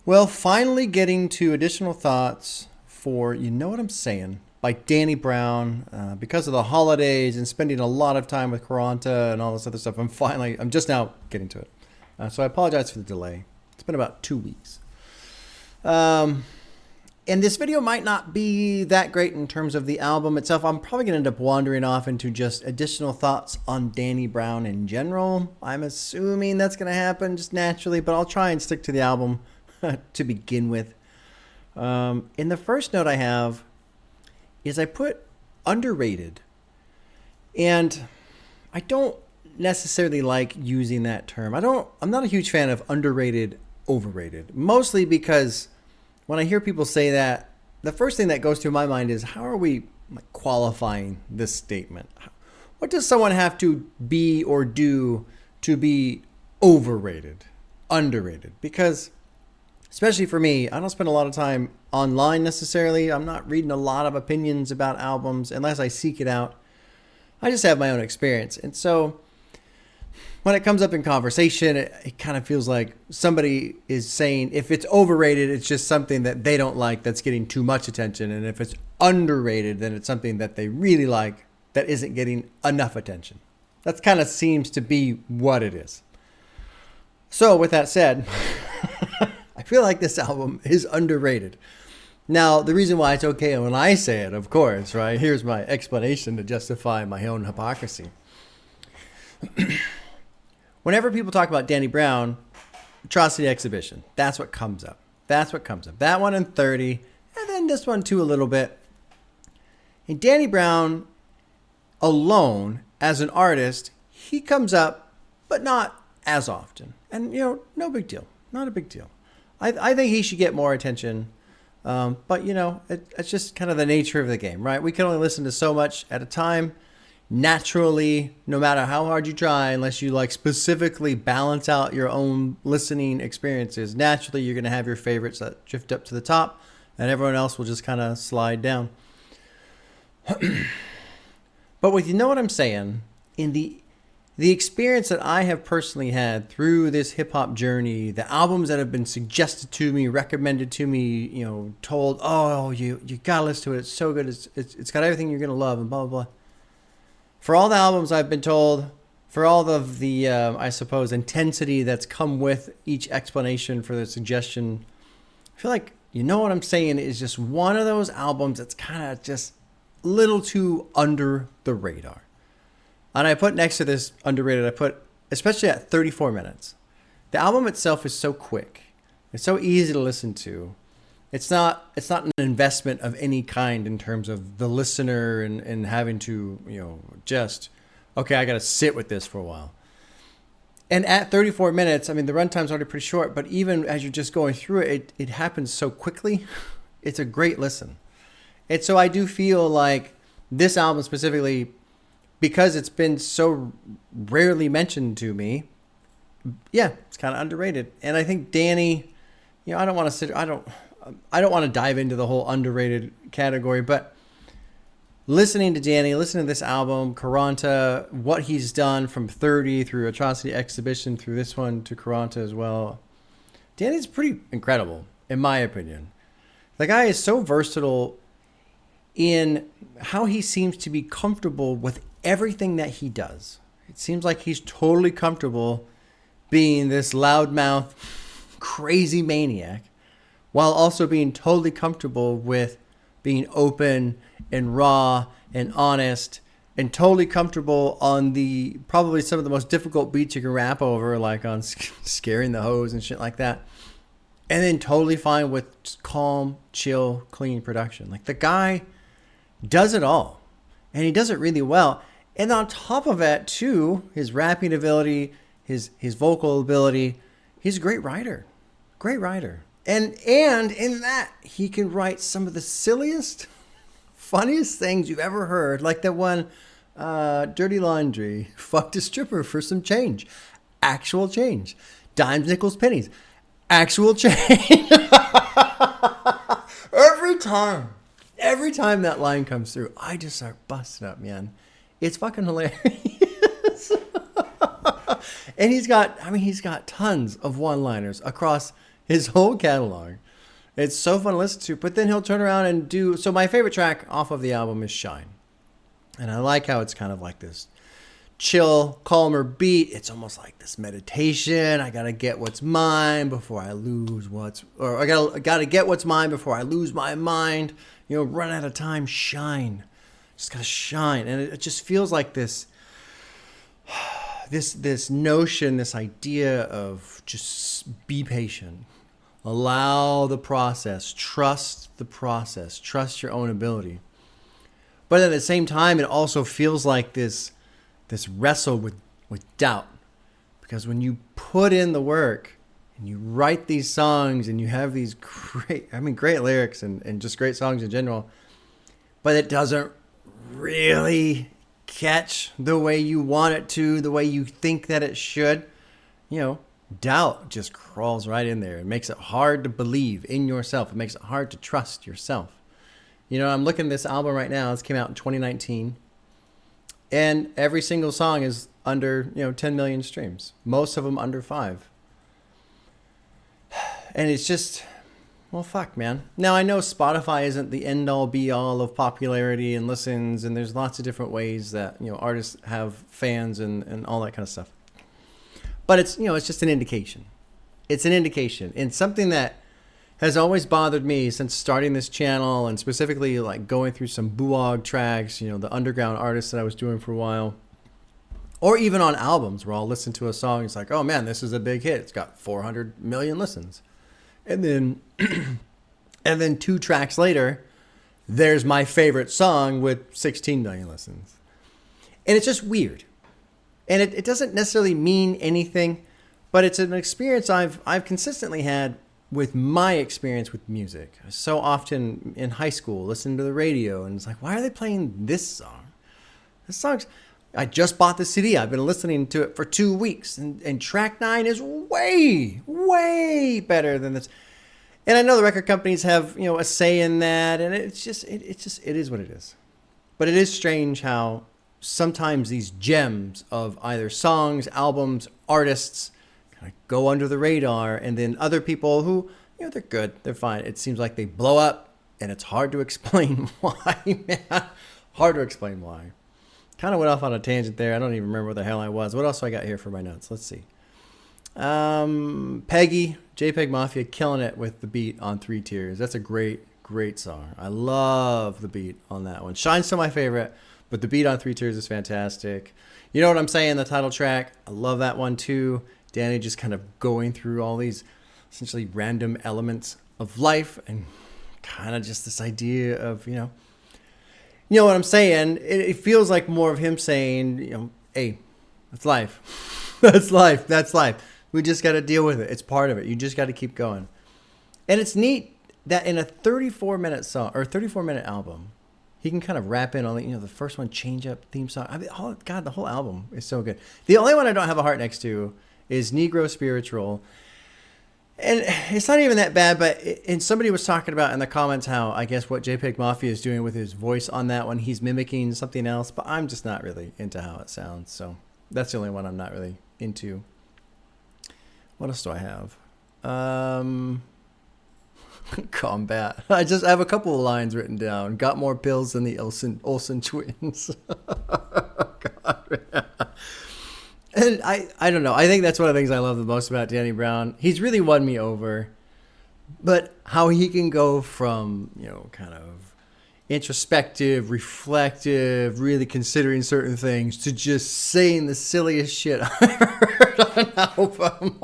Well, finally getting to additional thoughts for You Know What I'm Saying by Danny Brown. Because of the holidays and spending a lot of time with Quaranta and all this other stuff, I'm just now getting to it. So I apologize for the delay. It's been about 2 weeks. And this video might not be that great in terms of the album itself. I'm probably going to end up wandering off into just additional thoughts on Danny Brown in general. I'm assuming that's going to happen just naturally, but I'll try and stick to the album to begin with. In the first note I have is I put underrated. And I don't necessarily like using that term. I'm not a huge fan of underrated, overrated. Mostly because when I hear people say that, the first thing that goes through my mind is, how are we qualifying this statement? What does someone have to be or do to be overrated, underrated? Because, especially for me, I don't spend a lot of time online necessarily. I'm not reading a lot of opinions about albums unless I seek it out. I just have my own experience. And so when it comes up in conversation, it kind of feels like somebody is saying if it's overrated, it's just something that they don't like that's getting too much attention. And if it's underrated, then it's something that they really like that isn't getting enough attention. That kind of seems to be what it is. So with that said, I feel like this album is underrated. Now, the reason why it's okay when I say it, of course, right? Here's my explanation to justify my own hypocrisy. Whenever people talk about Danny Brown, Atrocity Exhibition, that's what comes up. That one and 30, and then this one too a little bit. And Danny Brown alone, as an artist, he comes up, but not as often. And, no big deal. Not a big deal. I think he should get more attention. But, it's just kind of the nature of the game, right? We can only listen to so much at a time. Naturally, no matter how hard you try, unless you specifically balance out your own listening experiences, naturally you're going to have your favorites that drift up to the top and everyone else will just kind of slide down. But with You Know What I'm Saying, in the experience that I have personally had through this hip hop journey, the albums that have been suggested to me, recommended to me, told, oh, you got to listen to it. It's so good. It's got everything you're going to love and blah, blah, blah. For all the albums I've been told, for all of the, I suppose, intensity that's come with each explanation for the suggestion, I feel like You Know What I'm Saying is just one of those albums that's kind of just a little too under the radar. And I put next to this underrated, especially at 34 minutes. The album itself is so quick. It's so easy to listen to. It's not an investment of any kind in terms of the listener and having to, I got to sit with this for a while. And at 34 minutes, the runtime's already pretty short, but even as you're just going through it, it happens so quickly. It's a great listen. And so I do feel like this album specifically, because it's been so rarely mentioned to me, it's kind of underrated. And I think Danny, I don't want to dive into the whole underrated category, but listening to Danny, listening to this album, Quaranta, what he's done from 30 through Atrocity Exhibition through this one to Quaranta as well, Danny's pretty incredible, in my opinion. The guy is so versatile in how he seems to be comfortable with everything that he does. It seems like he's totally comfortable being this loudmouth, crazy maniac, while also being totally comfortable with being open and raw and honest and totally comfortable on the probably some of the most difficult beats you can rap over, like on Scaring the Hoes and shit like that. And then totally fine with just calm, chill, clean production. Like, the guy does it all. And he does it really well. And on top of that, too, his rapping ability, his vocal ability, he's a great writer. Great writer. And in that, he can write some of the silliest, funniest things you've ever heard. Like that one, Dirty Laundry, fucked a stripper for some change. Actual change. Dimes, nickels, pennies. Actual change. Every time that line comes through, I just start busting up, man. It's fucking hilarious. And he's got tons of one-liners across His whole catalog. It's so fun to listen to. But then he'll turn around and do... So my favorite track off of the album is Shine. And I like how it's kind of like this chill, calmer beat. It's almost like this meditation. I gotta get what's mine before I lose what's... Or I gotta get what's mine before I lose my mind. You know, run out of time, shine. Just gotta shine. And it just feels like this notion, this idea of just be patient. Allow the process. Trust the process. Trust your own ability. But at the same time, it also feels like this wrestle with doubt. Because when you put in the work and you write these songs and you have these great lyrics and just great songs in general, but it doesn't really catch the way you want it to, the way you think that it should, you know, doubt just crawls right in there. It makes it hard to believe in yourself. It makes it hard to trust yourself. You know, I'm looking at this album right now. This came out in 2019. And every single song is under, 10 million streams. Most of them under 5. And it's just, well, fuck, man. Now, I know Spotify isn't the end-all, be-all of popularity and listens, and there's lots of different ways that, artists have fans and all that kind of stuff. But it's, it's just an indication. It's an indication. And something that has always bothered me since starting this channel, and specifically like going through some Buog tracks, the underground artists that I was doing for a while, or even on albums where I'll listen to a song, it's like, oh man, this is a big hit. It's got 400 million listens. And then, and then 2 tracks later, there's my favorite song with 16 million listens. And it's just weird. And it doesn't necessarily mean anything, but it's an experience I've consistently had with my experience with music. So often in high school, listening to the radio, and it's like, why are they playing this song? This song's... I just bought the CD. I've been listening to it for 2 weeks, and track 9 is way, way better than this. And I know the record companies have, a say in that, and it is what it is. But it is strange how sometimes these gems of either songs, albums, artists kind of go under the radar, and then other people who, they're good, they're fine. It seems like they blow up, and it's hard to explain why, man. Hard to explain why. Kind of went off on a tangent there. I don't even remember where the hell I was. What else do I got here for my notes? Let's see. Peggy, JPEG Mafia, killing it with the beat on 3 Tiers. That's a great, great song. I love the beat on that one. Shine's still my favorite, but the beat on 3 Tiers is fantastic. You know what I'm saying? The title track, I love that one too. Danny just kind of going through all these essentially random elements of life and kind of just this idea of, you know what I'm saying? It feels like more of him saying, hey, that's life. That's life. That's life. We just got to deal with it. It's part of it. You just got to keep going. And it's neat that in a 34-minute song or 34-minute album, he can kind of wrap in on the first one, Change Up theme song. I mean, oh God, the whole album is so good. The only one I don't have a heart next to is Negro Spiritual. And it's not even that bad, but somebody was talking about in the comments how I guess what JPEG Mafia is doing with his voice on that one, he's mimicking something else, but I'm just not really into how it sounds. So that's the only one I'm not really into. What else do I have? Combat. I have a couple of lines written down. Got more pills than the Olsen twins. God, man. And I don't know. I think that's one of the things I love the most about Danny Brown. He's really won me over. But how he can go from, kind of introspective, reflective, really considering certain things to just saying the silliest shit I've heard on an album.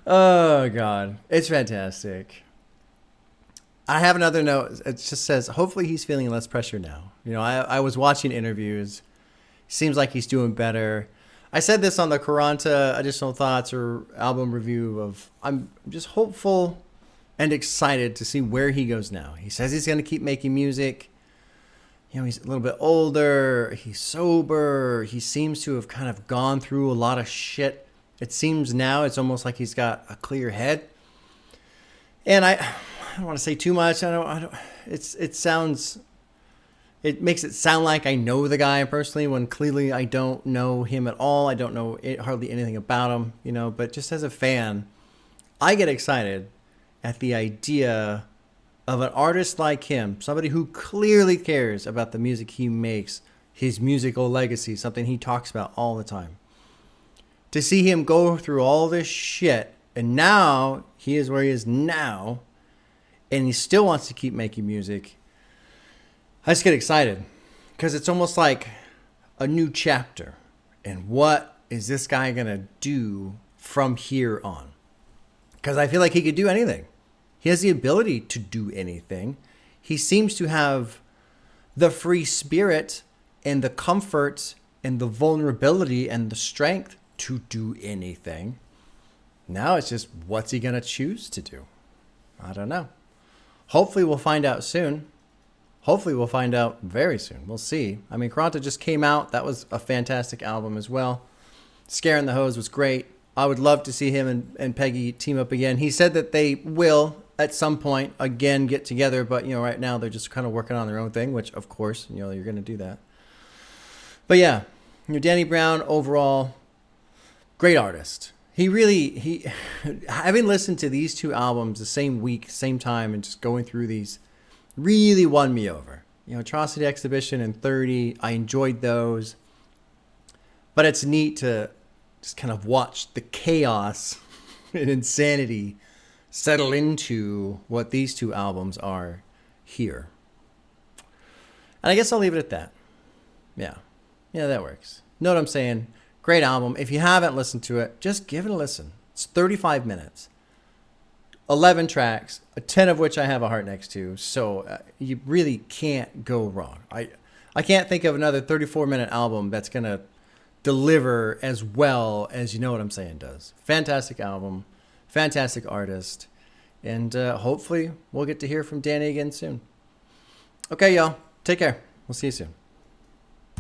Oh, God. It's fantastic. I have another note. It just says, hopefully he's feeling less pressure now. I was watching interviews. Seems like he's doing better. I said this on the Quaranta Additional Thoughts or album review of I'm just hopeful and excited to see where he goes now. He says he's going to keep making music. He's a little bit older. He's sober. He seems to have kind of gone through a lot of shit. It seems now it's almost like he's got a clear head. And I don't want to say too much. I don't. It sounds it makes it sound like I know the guy personally when clearly I don't know him at all. I don't know hardly anything about him, you know, but just as a fan, I get excited at the idea of an artist like him, somebody who clearly cares about the music he makes, his musical legacy, something he talks about all the time. To see him go through all this shit, and now he is where he is now, and he still wants to keep making music, I just get excited because it's almost like a new chapter. And what is this guy going to do from here on? Because I feel like he could do anything. He has the ability to do anything. He seems to have the free spirit and the comfort and the vulnerability and the strength to do anything. Now it's just, what's he going to choose to do? I don't know. Hopefully we'll find out soon. Hopefully we'll find out very soon. We'll see. I mean, Quaranta just came out. That was a fantastic album as well. Scaring the Hose was great. I would love to see him and Peggy team up again. He said that they will, at some point, again get together. But, you know, right now they're just kind of working on their own thing, which, of course, you know, you're going to do that. But, yeah, you know, Danny Brown, overall, great artist. He having listened to these two albums the same week, same time, and just going through these, really won me over. You know, Atrocity Exhibition and 30, I enjoyed those. But it's neat to just kind of watch the chaos and insanity settle into what these two albums are here. And I guess I'll leave it at that. Yeah, that works. Know what I'm saying? Great album. If you haven't listened to it, just give it a listen. It's 35 minutes. 11 tracks, 10 of which I have a heart next to. So you really can't go wrong. I can't think of another 34-minute album that's going to deliver as well as You Know What I'm Saying does. Fantastic album. Fantastic artist. And hopefully we'll get to hear from Danny again soon. Okay, y'all. Take care. We'll see you soon.